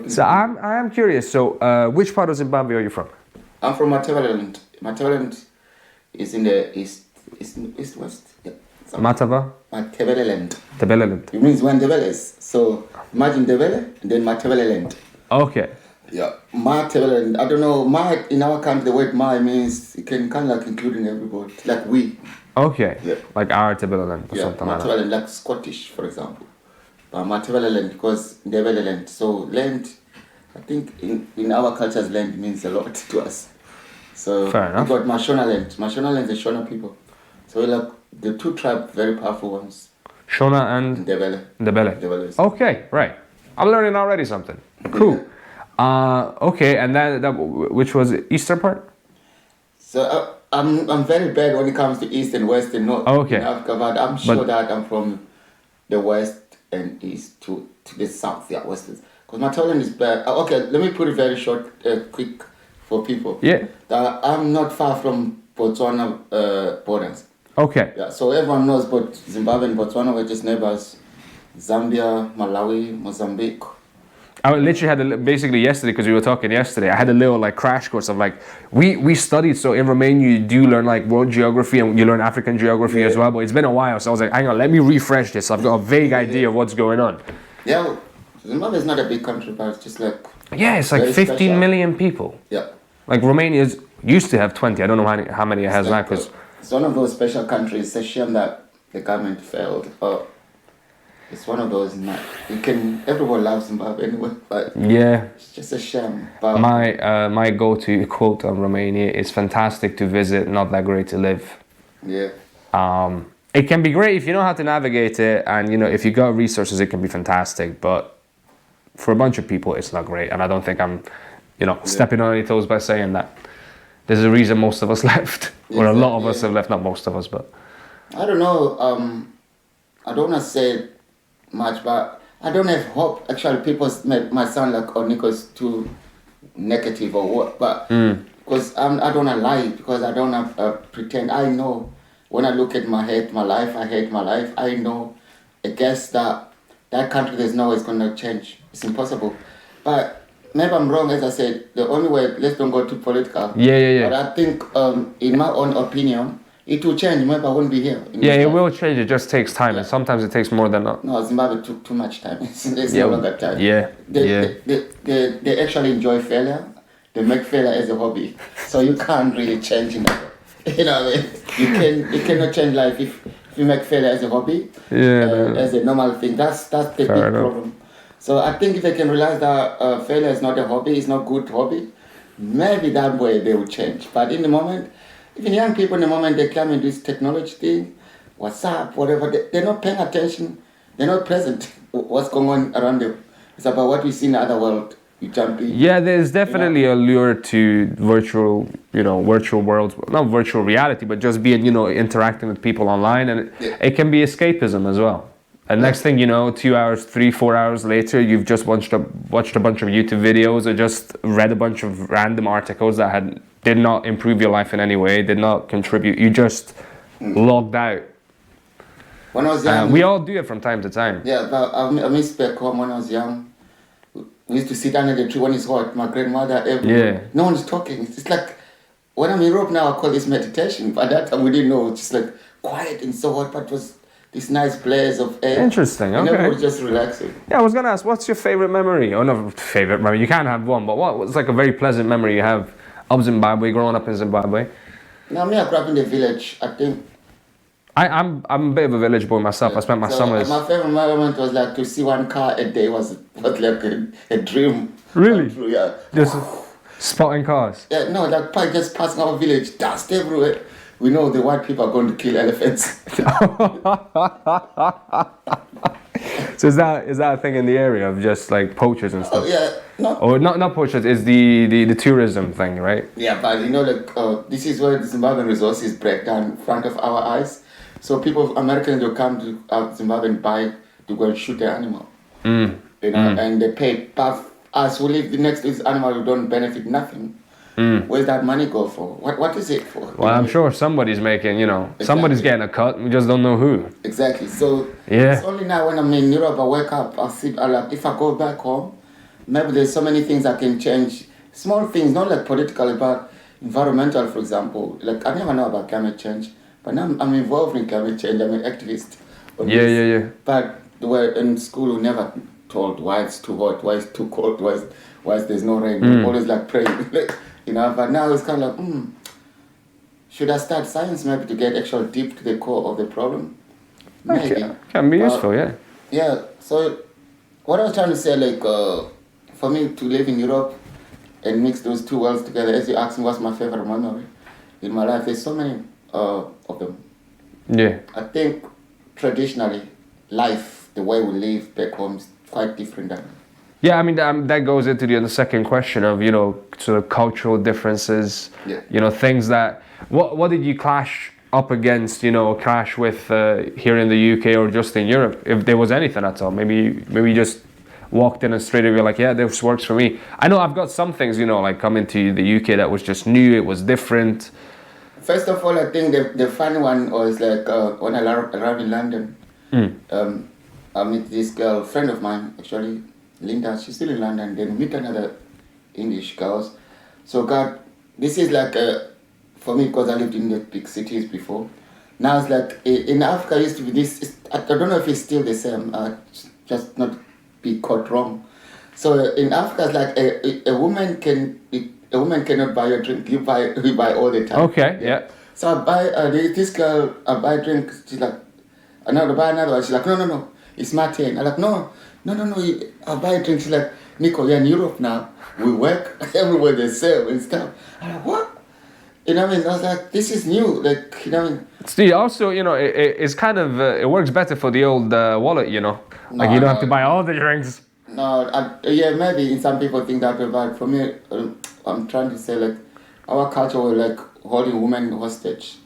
So I am curious. So which part of Zimbabwe are you from? I'm from Matavaland. Matavaland is in the east west. Yeah. Matava? Matavaland. Tebeleland. It means when Ndebele is. So imagine Ndebele and then Matavaland. Okay. Yeah. Matavaland. I don't know. In our country, the word Ma means it can kind of like including everybody. Like we. Okay. Yeah. Like our Tebeleland or Yeah. something like that. Matavaland, like Scottish, for example. But Matavaland because Ndebele land. So land, I think in our cultures, land means a lot to us. So fair enough. we got Mashona land. Mashona land is the Shona people. So like the two tribes, very powerful ones. Shona and Ndebele. Ndebele. Okay, right. I'm learning already something. Cool. Okay, and that which was the eastern part? So I'm very bad when it comes to east and west and north in Africa, but I'm sure that I'm from the west and east to the south, yeah, west. Because my Thailand is bad. Okay, let me put it very short, quick for people. Yeah. I'm not far from Botswana borders. Okay. Yeah, so everyone knows but Zimbabwe and Botswana were just neighbors. Zambia, Malawi, Mozambique. I literally had basically yesterday, because we were talking yesterday, I had a little like crash course of like, we studied, so in Romania you do learn like world geography and you learn African geography as well, but it's been a while, so I was like, hang on, let me refresh this. I've got a vague idea of what's going on. Yeah, well, Zimbabwe is not a big country, but it's just like... Yeah, it's like 15 million people. Yeah. Like Romania used to have 20, I don't know how many it has now, because... It's one of those special countries, it's a shame that the government failed. It's one of those, everyone loves Zimbabwe anyway, but yeah, it's just a shame. But my go-to quote on Romania is fantastic to visit, not that great to live. Yeah. It can be great if you know how to navigate it, and if you got resources, it can be fantastic, but for a bunch of people, it's not great, and I don't think I'm, stepping on any toes by saying that. There's a reason most of us left, or a lot of us have left, not most of us, but... I don't know, I don't want to say much, but I don't have hope. Actually, people might sound like, oh, Nico's too negative or what, but because I don't want to lie, because I don't want to pretend. I know when I look at my life, I hate my life. I know, I guess that country, there's no way it's going to change. It's impossible. But maybe I'm wrong, as I said, the only way, let's don't go too political. Yeah. But I think, in my own opinion, it will change. Maybe I won't be here. Yeah, it will change. It just takes time, and sometimes it takes more than not. No, Zimbabwe took too much time. It's no longer time. Yeah. They actually enjoy failure. They make failure as a hobby. So you can't really change it. You know what I mean? You cannot change life if you make failure as a hobby. Yeah. As a normal thing. That's the big problem. So I think if they can realize that failure is not a hobby, it's not good hobby, maybe that way they will change. But in the moment, even young people in the moment they come into this technology thing, WhatsApp, whatever, they're not paying attention. They're not present. What's going on around them? It's about what we see in the other world. You jump in. Yeah, there's definitely a lure to virtual worlds, not virtual reality, but just being, interacting with people online, and it can be escapism as well. And next thing you know, 2 hours, 3-4 hours later, you've just watched a bunch of YouTube videos or just read a bunch of random articles that did not improve your life in any way, did not contribute. You just logged out. When I was young, we all do it from time to time. Yeah, but I miss back home when I was young. We used to sit under the tree when it's hot. My grandmother, no one's talking. It's like, when I'm in Europe now, I call this meditation. But that time we didn't know. It's just like quiet and so hot, but it was this nice place of air. Interesting, okay. And everyone was just relaxing. Yeah, I was going to ask, what's your favorite memory? Or not favorite memory, you can't have one, but what was like a very pleasant memory you have of Zimbabwe, growing up in Zimbabwe? Now, I grew up in the village, I think. I'm a bit of a village boy myself. I spent my summers. My favorite moment was like to see one car a day was like a dream. Really? Yeah. Just spotting cars? Yeah, no, like just passing our village, dust everywhere. We know the white people are going to kill elephants. So is that a thing in the area of just like poachers and stuff? Oh, yeah. No. Or not poachers, it's the tourism thing, right? Yeah, but this is where the Zimbabwean resources break down in front of our eyes. So Americans will come to Zimbabwe and buy to go and shoot the animal. And they pay. But us who live next to this animal who don't benefit nothing. Where's that money go for? What is it for? Well, I'm sure somebody's making, somebody's getting a cut. We just don't know who. Exactly. So it's only now when I'm in Europe, I wake up, if I go back home, maybe there's so many things I can change. Small things, not like political, but environmental, for example. Like I never know about climate change, but now I'm involved in climate change. I'm an activist. on Yeah, this. yeah, yeah. But we're in school, we never told why it's too hot, why it's too cold, why there's no rain. We're always like praying, you know. But now it's kind of like, should I start science maybe to get actual deep to the core of the problem? Maybe. Okay. Can be useful, yeah. Yeah, so what I was trying to say, like, for me to live in Europe and mix those two worlds together, as you asked me what's my favorite memory in my life, there's so many of them. Yeah. I think traditionally, life, the way we live back home is quite different than. Yeah, I mean, that goes into the second question of, sort of cultural differences, Yeah. Things that, what did you clash up against, clash with here in the UK or just in Europe, if there was anything at all? Maybe you just walked in and straight away like, yeah, this works for me. I know I've got some things, like coming to the UK that was just new, it was different. First of all, I think the funny one was like when I arrived in London, I met this girl, friend of mine actually, Linda, she's still in London, then meet another English girls. So God, this is like, for me, because I lived in the big cities before. Now it's like, in Africa used to be this, I don't know if it's still the same, just not be caught wrong. So in Africa, it's like a woman cannot buy a drink, you buy all the time. Okay, yeah. So I buy, this girl, I buy a drink, she's like, I buy another one, she's like, no, it's my turn. I'm like, no, I buy a drink, she's like, Nico, you're in Europe now, we work, everywhere they sell and stuff. I'm like, what? You know what I mean? I was like, this is new, like, you know what I mean? Steve, also, it's kind of, it works better for the old wallet, Like you don't have to buy all the drinks. No, yeah, maybe some people think that way, but for me, I'm trying to say, like, our culture was like holding women hostage.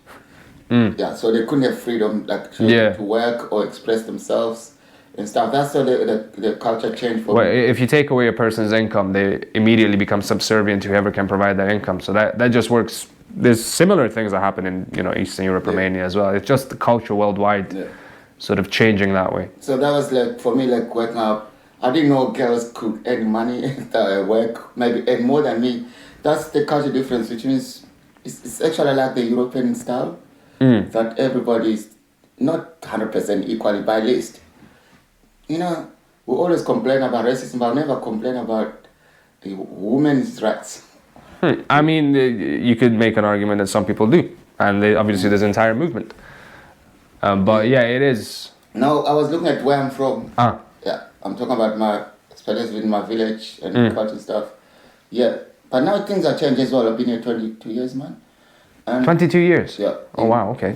Yeah, so they couldn't have freedom, like, to work or express themselves and stuff. That's how the culture changed for me. If you take away a person's income, they immediately become subservient to whoever can provide that income. So that just works. There's similar things that happen in Eastern Europe, Romania as well. It's just the culture worldwide sort of changing that way. So that was like, for me, like working up. I didn't know girls could earn money at work, maybe earn more than me. That's the culture difference, which means it's actually like the European style, that everybody is not 100% equally, by least. We always complain about racism, but never complain about women's rights. I mean, you could make an argument that some people do, and obviously there's an entire movement. But yeah, it is. No, I was looking at where I'm from. Yeah, I'm talking about my experience with my village and culture stuff. Yeah, but now things are changing as well. I've been here 22 years, man. 22 years? Yeah. Oh, wow, okay.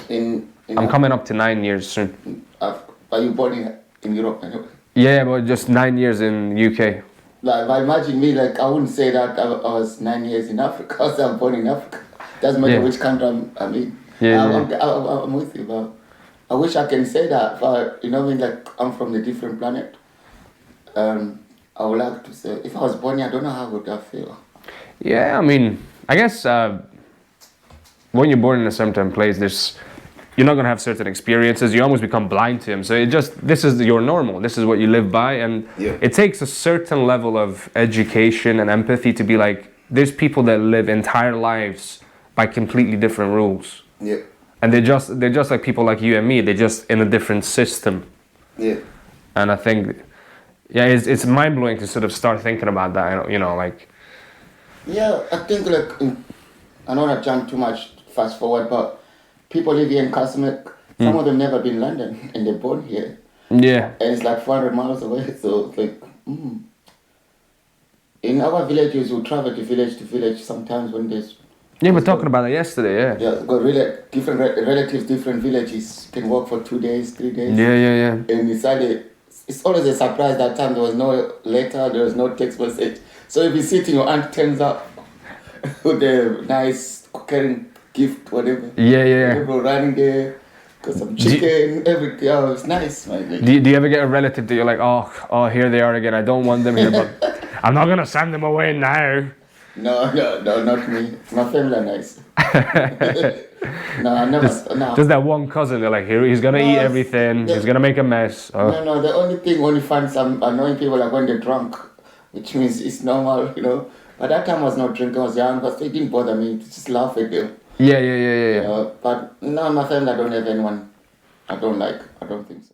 I'm coming up to 9 years soon. Are you born in Europe? Anyway? Yeah, but just 9 years in UK. Like, but imagine me, like, I wouldn't say that I was 9 years in Africa, because I'm born in Africa. Doesn't matter which country I'm in. I'm with you, but I wish I can say that, but you know what I mean, like, I'm from a different planet. I would like to say, if I was born here, I don't know how would I feel. Yeah, I mean, I guess when you're born in a certain place, you're not going to have certain experiences. You almost become blind to them. So this is your normal. This is what you live by. And it takes a certain level of education and empathy to be like, there's people that live entire lives by completely different rules. Yeah. And they're just like people like you and me. They're just in a different system. Yeah. And I think, it's mind-blowing to sort of start thinking about that, like... Yeah, I think, like, I don't want to jump too much fast forward, but people live here in Castlemate, some of them never been in London, and they're born here. Yeah. And it's like 400 miles away, so it's like, In our villages, we travel to village sometimes when there's... Yeah, we're talking about that yesterday, Yeah, got really different relatives, different villages, can work for 2 days, 3 days. Yeah. And it's always a surprise that time. There was no letter, there was no text message. So if you sit in your aunt turns up with a nice cooking gift, whatever. Yeah. People running there, got some chicken, everything. Oh, it's nice, man. Do you ever get a relative that you're like, oh, here they are again. I don't want them here, but I'm not gonna send them away now. No, not me. My family are nice. No, I never. Just that one cousin, they're like, here, he's gonna eat everything. He's gonna make a mess. Oh. No. The only thing when you find some annoying people, like when they're drunk, which means it's normal, you know. But that time I was not drinking, I was young, but it didn't bother me. Just laugh at them. Yeah. You know, but no, in my family I don't have anyone I don't like. I don't think so.